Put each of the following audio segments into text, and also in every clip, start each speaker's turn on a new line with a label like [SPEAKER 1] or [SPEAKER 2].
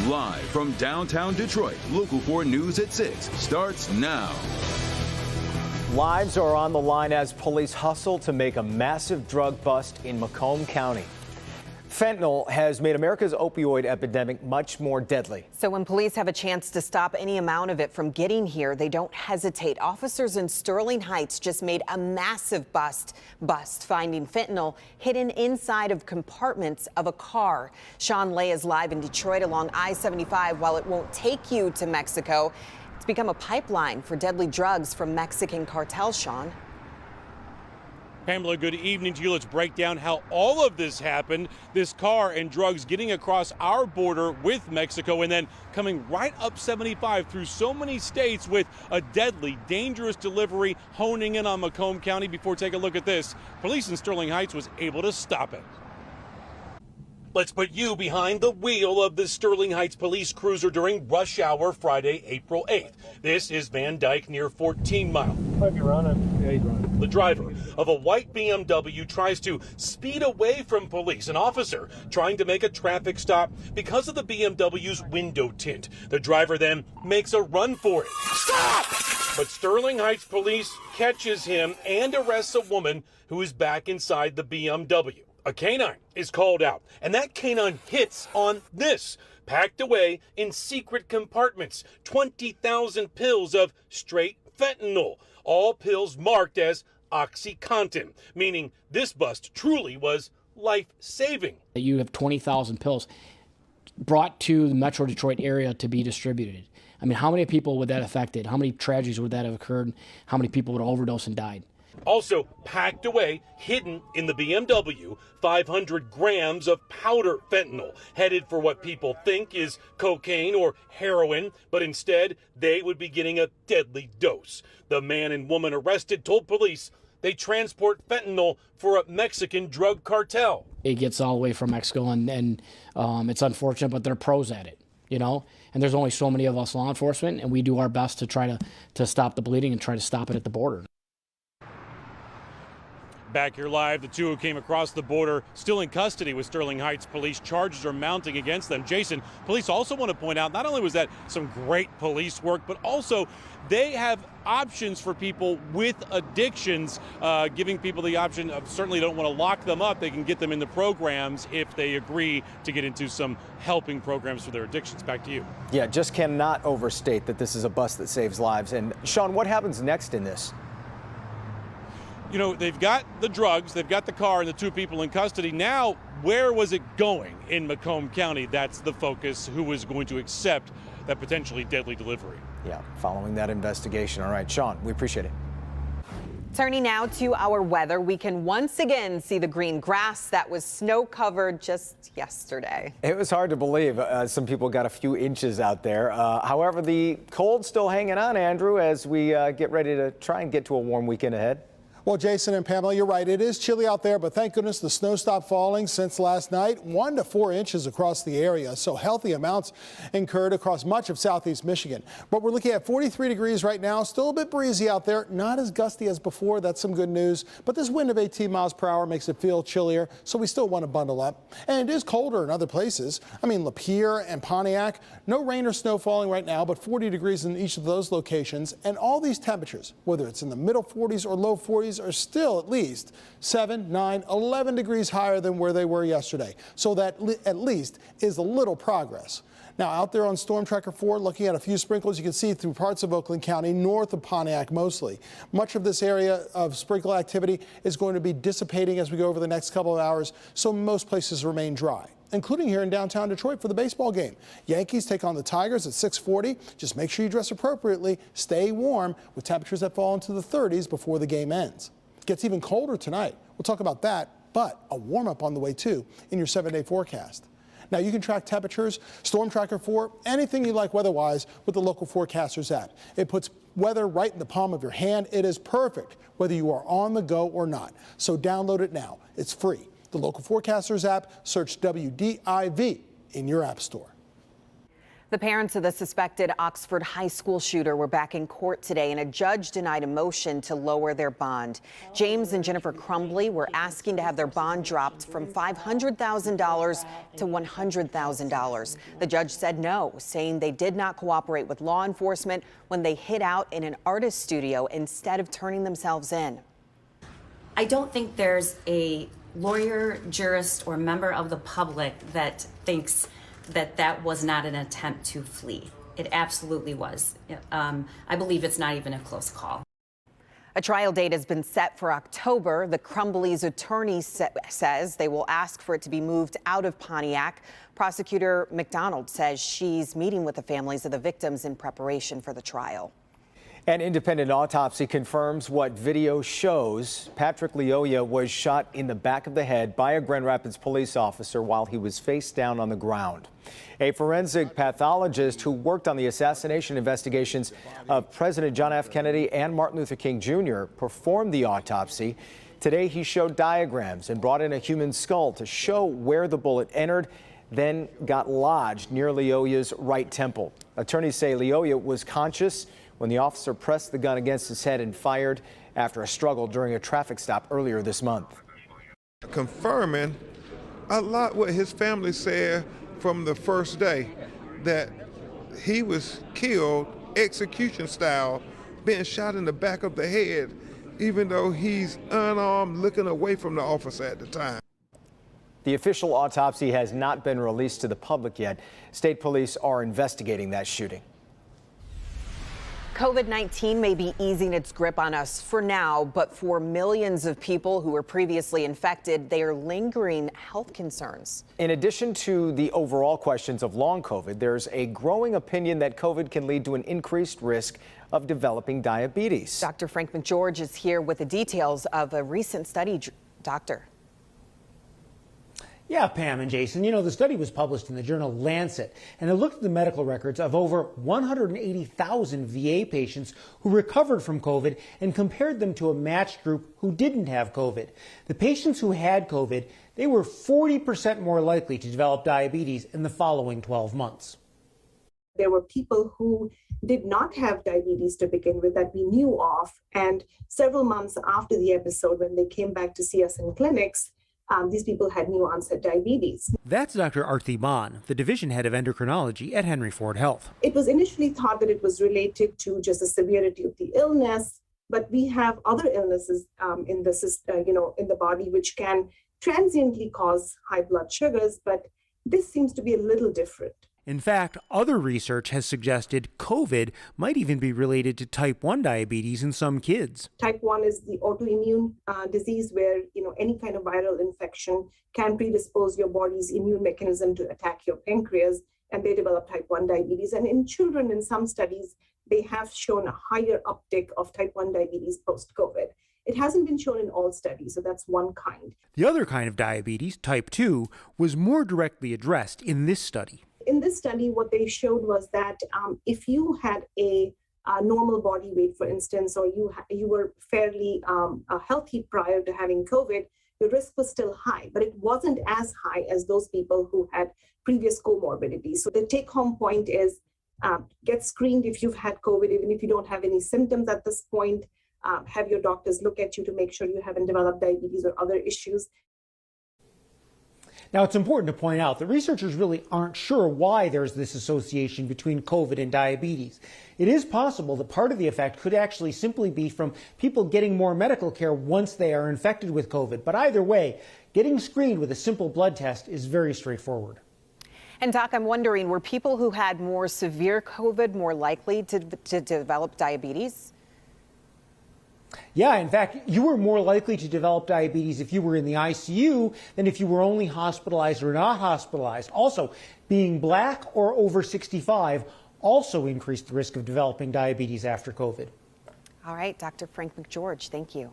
[SPEAKER 1] Live from downtown Detroit, Local 4 News at 6 starts now.
[SPEAKER 2] Lives are on the line as police hustle to make a massive drug bust in Macomb County. Fentanyl has made America's opioid epidemic much more deadly.
[SPEAKER 3] So when police have a chance to stop any amount of it from getting here, they don't hesitate. Officers in Sterling Heights just made a massive bust finding fentanyl hidden inside of compartments of a car. Sean Lay is live in Detroit along I-75. While it won't take you to Mexico, it's become a pipeline for deadly drugs from Mexican cartels, Sean.
[SPEAKER 4] Pamela, good evening to you. Let's break down how all of this happened. This car and drugs getting across our border with Mexico and then coming right up 75 through so many states with a deadly, dangerous delivery honing in on Macomb County. Before take a look at this, police in Sterling Heights was able to stop it. Let's put you behind the wheel of the Sterling Heights police cruiser during rush hour Friday, April 8th. This is Van Dyke near 14 Mile.
[SPEAKER 5] Might be running. Yeah, he's running.
[SPEAKER 4] The driver of a white BMW tries to speed away from police. An officer trying to make a traffic stop because of the BMW's window tint. The driver then makes a run for it. Stop! But Sterling Heights police catches him and arrests a woman who is back inside the BMW. A canine is called out, and that canine hits on this, packed away in secret compartments, 20,000 pills of straight fentanyl, all pills marked as OxyContin, meaning this bust truly was life-saving.
[SPEAKER 6] You have 20,000 pills brought to the Metro Detroit area to be distributed. I mean, how many people would that affected? How many tragedies would that have occurred? How many people would overdose and died?
[SPEAKER 4] Also packed away, hidden in the BMW, 500 grams of powder fentanyl, headed for what people think is cocaine or heroin, but instead they would be getting a deadly dose. The man and woman arrested told police they transport fentanyl for a Mexican drug cartel.
[SPEAKER 6] It gets all the way from Mexico, and it's unfortunate, but they're pros at it, you know? And there's only so many of us law enforcement, and we do our best to try to stop the bleeding and try to stop it at the border.
[SPEAKER 4] Back here live, the two who came across the border still in custody with Sterling Heights police. Charges are mounting against them. Jason, police also want to point out not only was that some great police work, but also they have options for people with addictions, giving people the option of, certainly don't want to lock them up. They can get them in the programs if they agree to get into some helping programs for their addictions. Back to you.
[SPEAKER 2] Yeah, just cannot overstate that this is a bust that saves lives. And Sean, what happens next in this?
[SPEAKER 4] You know, they've got the drugs, they've got the car and the two people in custody. Now, where was it going in Macomb County? That's the focus. Who was going to accept that potentially deadly delivery?
[SPEAKER 2] Yeah, following that investigation. All right, Sean, we appreciate it.
[SPEAKER 3] Turning now to our weather, we can once again see the green grass that was snow covered just yesterday.
[SPEAKER 2] It was hard to believe. Some people got a few inches out there. However, the cold's still hanging on, Andrew, as we get ready to try and get to a warm weekend ahead.
[SPEAKER 5] Well, Jason and Pamela, you're right. It is chilly out there, but thank goodness the snow stopped falling since last night. 1 to 4 inches across the area, so healthy amounts incurred across much of southeast Michigan. But we're looking at 43 degrees right now, still a bit breezy out there, not as gusty as before. That's some good news. But this wind of 18 miles per hour makes it feel chillier, so we still want to bundle up. And it is colder in other places. I mean, Lapeer and Pontiac, no rain or snow falling right now, but 40 degrees in each of those locations. And all these temperatures, whether it's in the middle 40s or low 40s, are still at least 7, 9, 11 degrees higher than where they were yesterday. So that at least is a little progress. Now, out there on Storm Tracker 4, looking at a few sprinkles, you can see through parts of Oakland County, north of Pontiac mostly. Much of this area of sprinkle activity is going to be dissipating as we go over the next couple of hours, so most places remain dry, including here in downtown Detroit for the baseball game. Yankees take on the Tigers at 6:40. Just make sure you dress appropriately, stay warm, with temperatures that fall into the 30s before the game ends. It gets even colder tonight. We'll talk about that, but a warm-up on the way too in your 7-day forecast. Now, you can track temperatures, Storm Tracker 4, anything you like weather-wise with the Local Forecasters app. It puts weather right in the palm of your hand. It is perfect whether you are on the go or not. So download it now. It's free. The Local Forecasters app, search WDIV in your app store.
[SPEAKER 3] The parents of the suspected Oxford High School shooter were back in court today, and a judge denied a motion to lower their bond. James and Jennifer Crumbly were asking to have their bond dropped from $500,000 to $100,000. The judge said no, saying they did not cooperate with law enforcement when they hid out in an artist studio instead of turning themselves in.
[SPEAKER 7] I don't think there's a lawyer, jurist, or member of the public that thinks that that was not an attempt to flee. It absolutely was. I believe it's not even a close call.
[SPEAKER 3] A trial date has been set for October. The Crumbly's attorney says they will ask for it to be moved out of Pontiac. Prosecutor McDonald says she's meeting with the families of the victims in preparation for the trial.
[SPEAKER 2] An independent autopsy confirms what video shows. Patrick Lyoya was shot in the back of the head by a Grand Rapids police officer while he was face down on the ground. A forensic pathologist who worked on the assassination investigations of President John F. Kennedy and Martin Luther King Jr. performed the autopsy. Today he showed diagrams and brought in a human skull to show where the bullet entered, then got lodged near Lyoya's right temple. Attorneys say Lyoya was conscious when the officer pressed the gun against his head and fired after a struggle during a traffic stop earlier this month.
[SPEAKER 8] Confirming a lot what his family said from the first day, that he was killed execution style, being shot in the back of the head, even though he's unarmed, looking away from the officer at the time.
[SPEAKER 2] The official autopsy has not been released to the public yet. State police are investigating that shooting.
[SPEAKER 3] COVID-19 may be easing its grip on us for now, but for millions of people who were previously infected, they are lingering health concerns.
[SPEAKER 2] In addition to the overall questions of long COVID, there's a growing opinion that COVID can lead to an increased risk of developing diabetes. Dr.
[SPEAKER 3] Frank McGeorge is here with the details of a recent study. Doctor.
[SPEAKER 9] Yeah, Pam and Jason, you know, the study was published in the journal Lancet, and it looked at the medical records of over 180,000 VA patients who recovered from COVID and compared them to a matched group who didn't have COVID. The patients who had COVID, they were 40% more likely to develop diabetes in the following 12 months.
[SPEAKER 10] There were people who did not have diabetes to begin with that we knew of, and several months after the episode, when they came back to see us in clinics, these people had new onset diabetes.
[SPEAKER 9] That's Dr. Arti Maan, the division head of endocrinology at Henry Ford Health.
[SPEAKER 10] It was initially thought that it was related to just the severity of the illness, but we have other illnesses in the system, in the body, which can transiently cause high blood sugars, but this seems to be a little different.
[SPEAKER 9] In fact, other research has suggested COVID might even be related to type 1 diabetes in some kids.
[SPEAKER 10] Type 1 is the autoimmune disease where, any kind of viral infection can predispose your body's immune mechanism to attack your pancreas, and they develop type 1 diabetes. And in children, in some studies, they have shown a higher uptick of type 1 diabetes post-COVID. It hasn't been shown in all studies, so that's one kind.
[SPEAKER 9] The other kind of diabetes, type 2, was more directly addressed in this study.
[SPEAKER 10] In this study, what they showed was that if you had a normal body weight, for instance, or you were fairly healthy prior to having COVID, your risk was still high, but it wasn't as high as those people who had previous comorbidities. So the take-home point is get screened if you've had COVID, even if you don't have any symptoms at this point. Have your doctors look at you to make sure you haven't developed diabetes or other issues.
[SPEAKER 9] Now, it's important to point out that researchers really aren't sure why there's this association between COVID and diabetes. It is possible that part of the effect could actually simply be from people getting more medical care once they are infected with COVID. But either way, getting screened with a simple blood test is very straightforward.
[SPEAKER 3] And Doc, I'm wondering, were people who had more severe COVID more likely to develop diabetes?
[SPEAKER 9] Yeah, in fact, you were more likely to develop diabetes if you were in the ICU than if you were only hospitalized or not hospitalized. Also, being black or over 65 also increased the risk of developing diabetes after COVID.
[SPEAKER 3] All right, Dr. Frank McGeorge, thank you.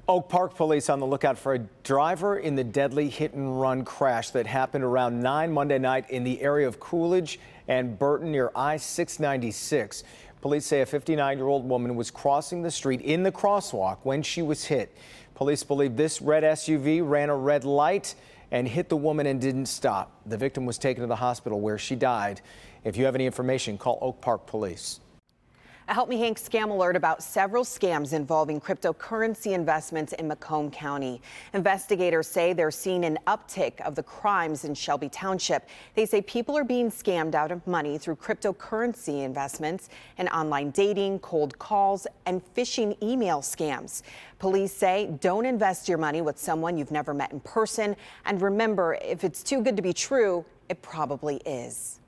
[SPEAKER 2] Oak Park police on the lookout for a driver in the deadly hit-and-run crash that happened around 9 Monday night in the area of Coolidge and Burton near I-696. Police say a 59-year-old woman was crossing the street in the crosswalk when she was hit. Police believe this red SUV ran a red light and hit the woman and didn't stop. The victim was taken to the hospital where she died. If you have any information, call Oak Park Police.
[SPEAKER 3] A Help Me Hank scam alert about several scams involving cryptocurrency investments in Macomb County. Investigators say they're seeing an uptick of the crimes in Shelby Township. They say people are being scammed out of money through cryptocurrency investments and online dating, cold calls, and phishing email scams. Police say don't invest your money with someone you've never met in person. And remember, if it's too good to be true, it probably is.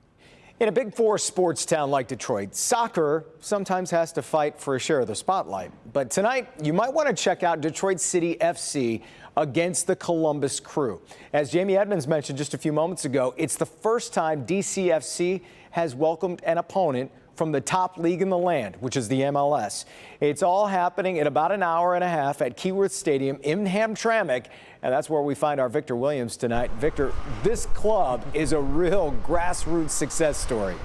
[SPEAKER 2] In a Big Four sports town like Detroit, soccer sometimes has to fight for a share of the spotlight. But tonight, you might want to check out Detroit City FC against the Columbus Crew. As Jamie Edmonds mentioned just a few moments ago, it's the first time DCFC has welcomed an opponent from the top league in the land, which is the MLS. It's all happening in about an hour and a half at Keyworth Stadium in Hamtramck, and that's where we find our Victor Williams tonight. Victor, this club is a real grassroots success story.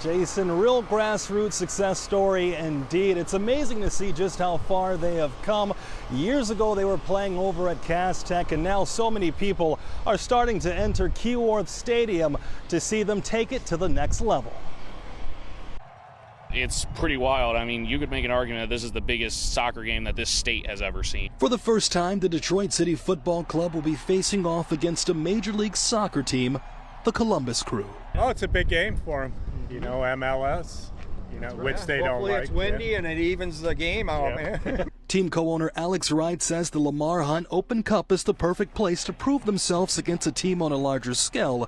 [SPEAKER 11] Jason, real grassroots success story indeed. It's amazing to see just how far they have come. Years ago, they were playing over at Cass Tech, and now so many people are starting to enter Keyworth Stadium to see them take it to the next level.
[SPEAKER 12] It's pretty wild. I mean, you could make an argument that this is the biggest soccer game that this state has ever seen.
[SPEAKER 13] For the first time, the Detroit City Football Club will be facing off against a Major League Soccer team, the Columbus Crew.
[SPEAKER 14] Oh, it's a big game for them. You know, MLS, you know, which they don't like.
[SPEAKER 15] Hopefully it's windy and it evens the game out, man.
[SPEAKER 13] Team co-owner Alex Wright says the Lamar Hunt Open Cup is the perfect place to prove themselves against a team on a larger scale.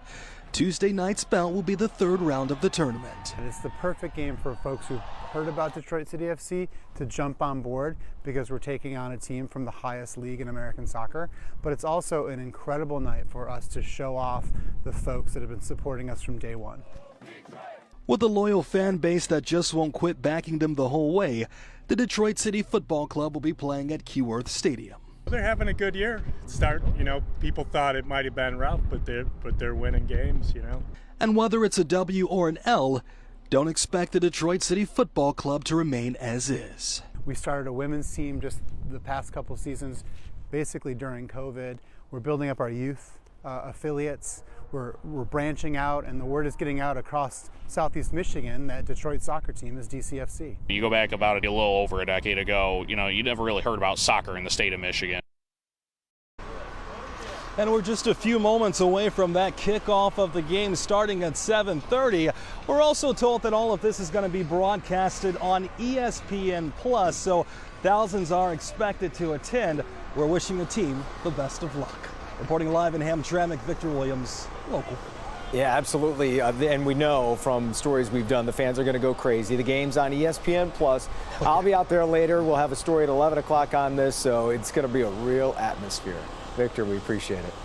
[SPEAKER 13] Tuesday night's bout will be the third round of the tournament.
[SPEAKER 16] And it's the perfect game for folks who've heard about Detroit City FC to jump on board because we're taking on a team from the highest league in American soccer. But it's also an incredible night for us to show off the folks that have been supporting us from day one.
[SPEAKER 13] With a loyal fan base that just won't quit backing them the whole way, the Detroit City Football Club will be playing at Keyworth Stadium.
[SPEAKER 14] They're having a good year. People thought it might have been rough, but they're winning games, you know.
[SPEAKER 13] And whether it's a W or an L, don't expect the Detroit City Football Club to remain as is.
[SPEAKER 16] We started a women's team just the past couple seasons, basically during COVID. We're building up our youth affiliates. We're branching out, and the word is getting out across Southeast Michigan that Detroit soccer team is DCFC.
[SPEAKER 12] You go back about a little over a decade ago, you never really heard about soccer in the state of Michigan.
[SPEAKER 11] And we're just a few moments away from that kickoff of the game starting at 7:30. We're also told that all of this is going to be broadcasted on ESPN+, so thousands are expected to attend. We're wishing the team the best of luck. Reporting live in Hamtramck, Victor Williams, Local.
[SPEAKER 2] Yeah, absolutely. And we know from stories we've done, the fans are going to go crazy. The game's on ESPN+. Okay. I'll be out there later. We'll have a story at 11 o'clock on this, so it's going to be a real atmosphere. Victor, we appreciate it.